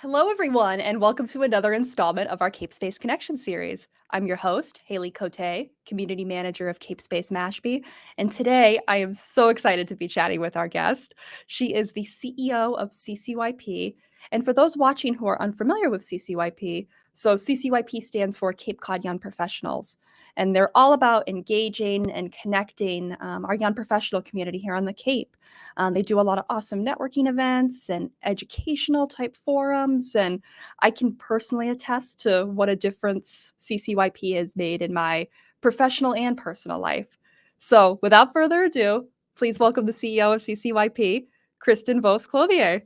Hello, everyone, and welcome to another installment of our CapeSpace Connection series. I'm your host, Haley Cote, Community Manager of CapeSpace Mashpee, and today I am so excited to be chatting with our guest. She is the CEO of CCYP, and for those watching who are unfamiliar with CCYP, so CCYP stands for Cape Cod Young Professionals, and they're all about engaging and connecting our young professional community here on the Cape. They do a lot of awesome networking events and educational type forums. And I can personally attest to what a difference CCYP has made in my professional and personal life. So without further ado, please welcome the CEO of CCYP, Kristen Vose Clothier.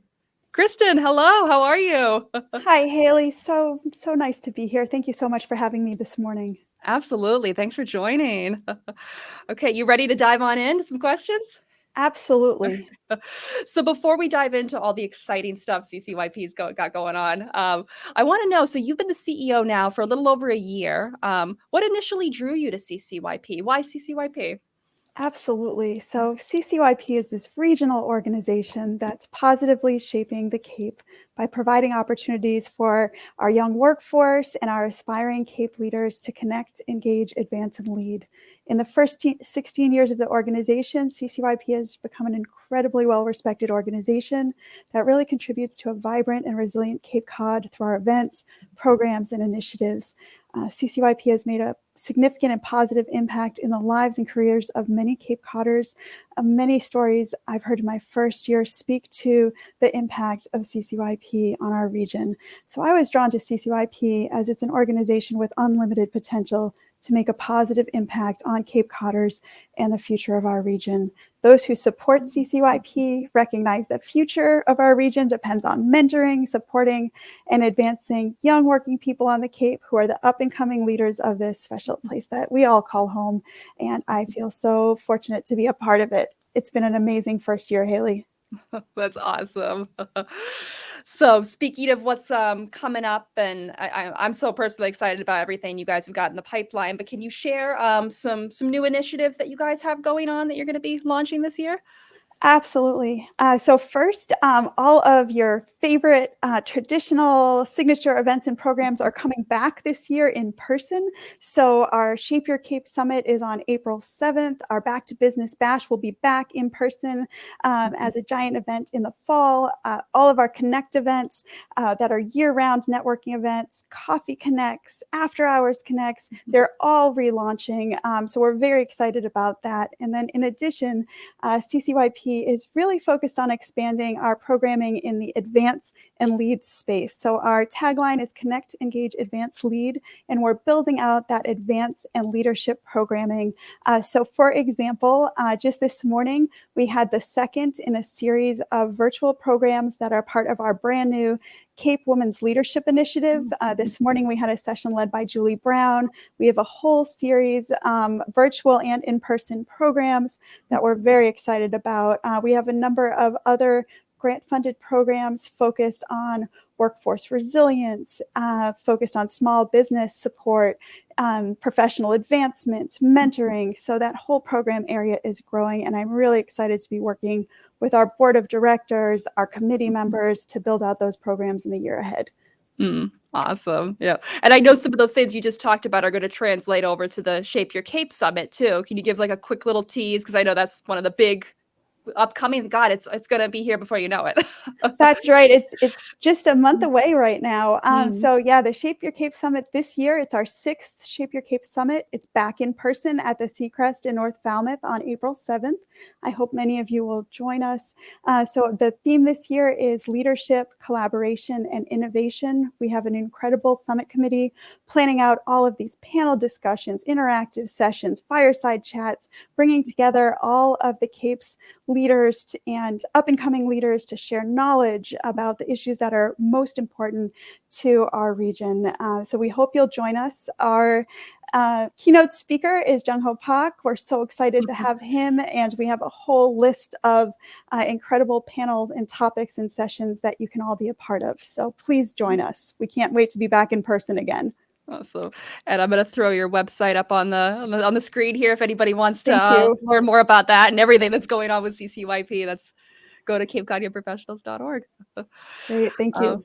Kristen, hello, how are you? Hi, Haley. So nice to be here. Thank you so much for having me this morning. Absolutely. Thanks for joining. Okay, you ready to dive on into some questions? Absolutely. So before we dive into all the exciting stuff CCYP's got going on, I want to know. So you've been the CEO now for a little over a year. What initially drew you to CCYP? Why CCYP? Absolutely. So, CCYP is this regional organization that's positively shaping the Cape by providing opportunities for our young workforce and our aspiring Cape leaders to connect, engage, advance, and lead. In the first 16 years of the organization, CCYP has become an incredibly well respected organization that really contributes to a vibrant and resilient Cape Cod through our events, programs, and initiatives. CCYP has made a significant and positive impact in the lives and careers of many Cape Codders. Many stories I've heard in my first year speak to the impact of CCYP on our region. So I was drawn to CCYP as it's an organization with unlimited potential to make a positive impact on Cape Codders and the future of our region. Those who support CCYP recognize the future of our region depends on mentoring, supporting, and advancing young working people on the Cape who are the up and coming leaders of this special place that we all call home. And I feel so fortunate to be a part of it. It's been an amazing first year, Haley. That's awesome. So speaking of what's coming up, and I'm so personally excited about everything you guys have got in the pipeline. But can you share some new initiatives that you guys have going on that you're going to be launching this year? Absolutely. So first, all of your favorite traditional signature events and programs are coming back this year in person. So our Shape Your Cape Summit is on April 7th. Our Back to Business Bash will be back in person as a giant event in the fall. All of our Connect events that are year-round networking events, Coffee Connects, After Hours Connects, they're all relaunching. So we're very excited about that. And then in addition, CCYP is really focused on expanding our programming in the advance and lead space. So our tagline is Connect, Engage, Advance, Lead, and we're building out that advance and leadership programming. So for example, just this morning, we had the second in a series of virtual programs that are part of our brand new Cape Women's Leadership Initiative. This morning, we had a session led by Julie Brown. We have a whole series, virtual and in-person programs that we're very excited about. We have a number of other grant-funded programs focused on workforce resilience, focused on small business support, professional advancement, mentoring. So that whole program area is growing, and I'm really excited to be working with our board of directors, our committee members to build out those programs in the year ahead. Awesome. Yeah. And I know some of those things you just talked about are going to translate over to the Shape Your Cape Summit too. Can you give like a quick little tease? Because I know that's one of the big upcoming. God, it's going to be here before you know it. That's right. It's just a month away right now. Mm. So yeah, the Shape Your Cape Summit this year, it's our 6th Shape Your Cape Summit. It's back in person at the Seacrest in North Falmouth on April 7th. I hope many of you will join us. So the theme this year is leadership, collaboration, and innovation. We have an incredible summit committee planning out all of these panel discussions, interactive sessions, fireside chats, bringing together all of the Cape's leaders and up and coming leaders to share knowledge about the issues that are most important to our region. So we hope you'll join us. Our keynote speaker is Jung Ho Pak. We're so excited to have him, and we have a whole list of incredible panels and topics and sessions that you can all be a part of. So please join us. We can't wait to be back in person again. Awesome. And I'm going to throw your website up on the screen here if anybody wants Thank to you. learn more about that and everything that's going on with CCYP. That's go to CapeCodYoungProfessionals.org. Great. Thank you.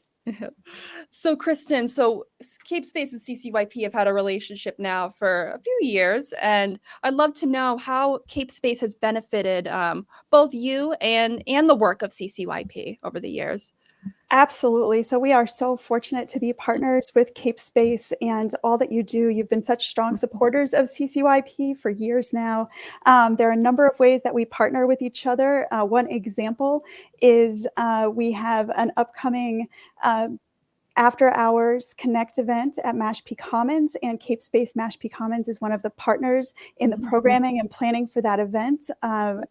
So Kristen, CapeSpace and CCYP have had a relationship now for a few years, and I'd love to know how CapeSpace has benefited both you and the work of CCYP over the years. Absolutely. So we are so fortunate to be partners with CapeSpace and all that you do. You've been such strong supporters of CCYP for years now. There are a number of ways that we partner with each other. One example is we have an upcoming after hours connect event at Mashpee Commons, and CapeSpace Mashpee Commons is one of the partners in the programming and planning for that event.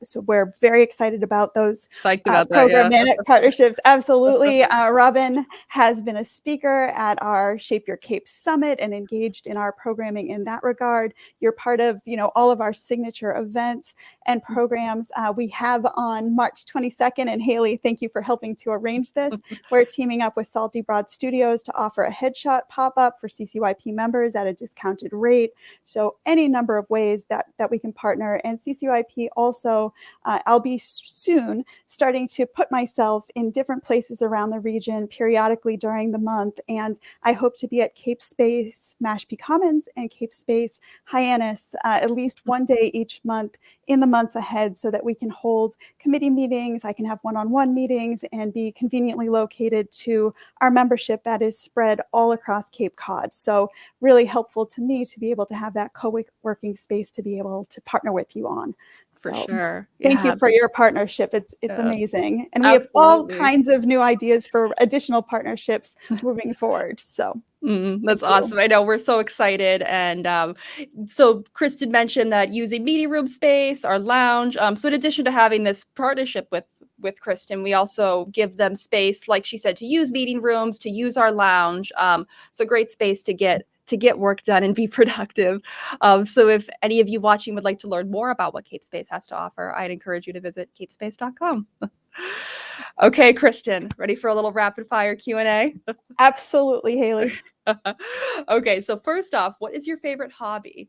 So we're very excited about those Psyched about that, yeah. programmatic partnerships. Absolutely. Robin has been a speaker at our Shape Your Cape Summit and engaged in our programming in that regard. You're part of, all of our signature events and programs. We have on March 22nd, and Haley, thank you for helping to arrange this. We're teaming up with Salty Broad Studios to offer a headshot pop-up for CCYP members at a discounted rate. So any number of ways that we can partner. And CCYP also, I'll be soon starting to put myself in different places around the region periodically during the month. And I hope to be at CapeSpace Mashpee Commons and CapeSpace Hyannis at least one day each month in the months ahead, so that we can hold committee meetings, I can have one-on-one meetings, and be conveniently located to our membership that is spread all across Cape Cod. So really helpful to me to be able to have that co-working space to be able to partner with you on. For So sure. thank you for your partnership. It's amazing. And we have all kinds of new ideas for additional partnerships moving forward. So that's awesome. I know, we're so excited. And so Kristen mentioned that using meeting room space, our lounge. So in addition to having this partnership with Kristen, we also give them space, like she said, to use meeting rooms, to use our lounge. So great space to get work done and be productive. So if any of you watching would like to learn more about what CapeSpace has to offer, I'd encourage you to visit capespace.com. Okay, Kristen, ready for a little rapid fire Q&A? Absolutely, Haley. Okay, so first off, what is your favorite hobby?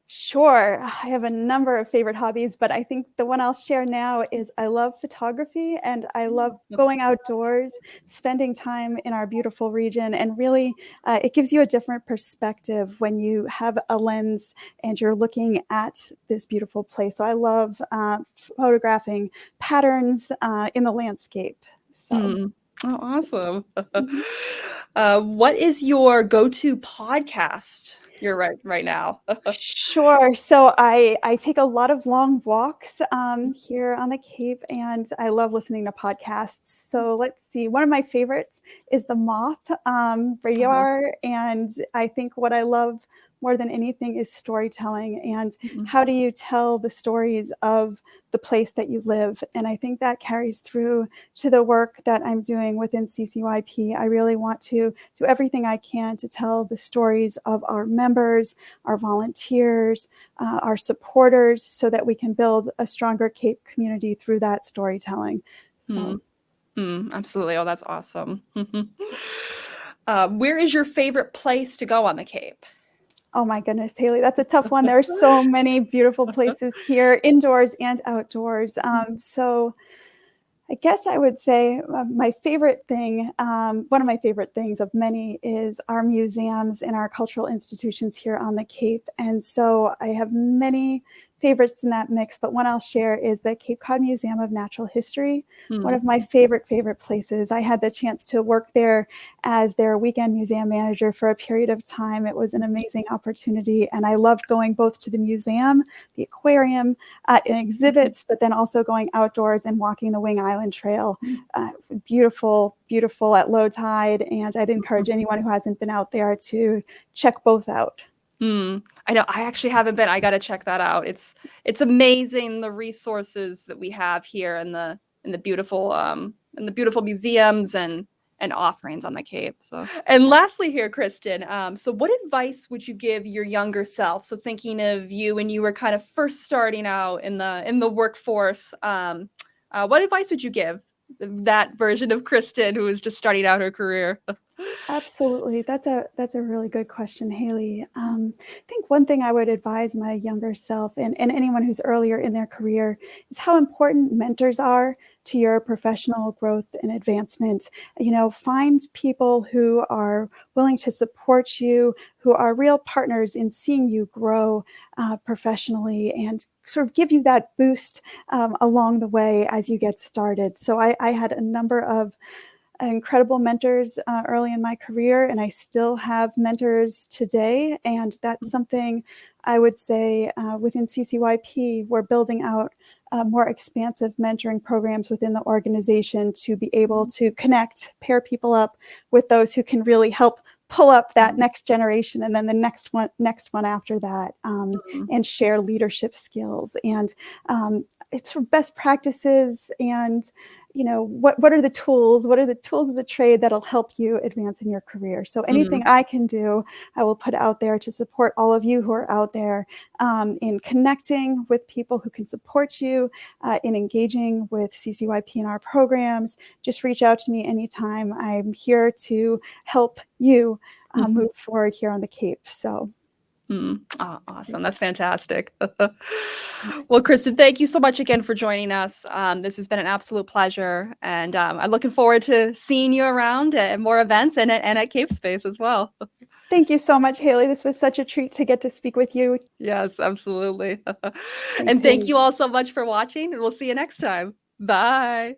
Sure. I have a number of favorite hobbies, but I think the one I'll share now is I love photography, and I love going outdoors, spending time in our beautiful region, and really it gives you a different perspective when you have a lens and you're looking at this beautiful place. So I love photographing patterns in the landscape. So. Oh, awesome. What is your go-to podcast you're right now? Sure. So I take a lot of long walks here on the Cape, and I love listening to podcasts. So let's see. One of my favorites is the Moth radio hour, and I think what I love more than anything is storytelling, and how do you tell the stories of the place that you live. And I think that carries through to the work that I'm doing within CCYP. I really want to do everything I can to tell the stories of our members, our volunteers, our supporters, so that we can build a stronger Cape community through that storytelling. So. Absolutely. Oh, that's awesome. Where is your favorite place to go on the Cape? Oh my goodness, Haley, that's a tough one. There are so many beautiful places here, indoors and outdoors. So I guess I would say my favorite thing, one of my favorite things of many, is our museums and our cultural institutions here on the Cape. And so I have many favorites in that mix, but one I'll share is the Cape Cod Museum of Natural History, one of my favorite places. I had the chance to work there as their weekend museum manager for a period of time. It was an amazing opportunity, and I loved going both to the museum, the aquarium, and exhibits, but then also going outdoors and walking the Wing Island Trail. Beautiful, beautiful at low tide, and I'd encourage anyone who hasn't been out there to check both out. I know, I actually haven't been. I got to check that out. It's amazing, the resources that we have here, and the beautiful museums and offerings on the Cape. So, and lastly here, Kristen, so what advice would you give your younger self? So thinking of you when you were kind of first starting out in the workforce, what advice would you give that version of Kristen who was just starting out her career? Absolutely. That's a really good question, Haley. I think one thing I would advise my younger self and anyone who's earlier in their career is how important mentors are to your professional growth and advancement. Find people who are willing to support you, who are real partners in seeing you grow professionally and sort of give you that boost along the way as you get started. So I had a number of incredible mentors early in my career, and I still have mentors today. And that's something I would say within CCYP, we're building out more expansive mentoring programs within the organization to be able to connect, pair people up with those who can really help pull up that next generation and then the next one after that, and share leadership skills and it's for best practices and what are the tools of the trade that'll help you advance in your career. So anything I can do, I will put out there to support all of you who are out there in connecting with people who can support you, in engaging with CCYP in our programs. Just reach out to me anytime. I'm here to help you move forward here on the Cape. So Oh, awesome. That's fantastic. Well, Kristen, thank you so much again for joining us. This has been an absolute pleasure. And I'm looking forward to seeing you around at more events and at CapeSpace as well. Thank you so much, Haley. This was such a treat to get to speak with you. Yes, absolutely. Thanks, And thank Haley. you all so much for watching, and we'll see you next time. Bye.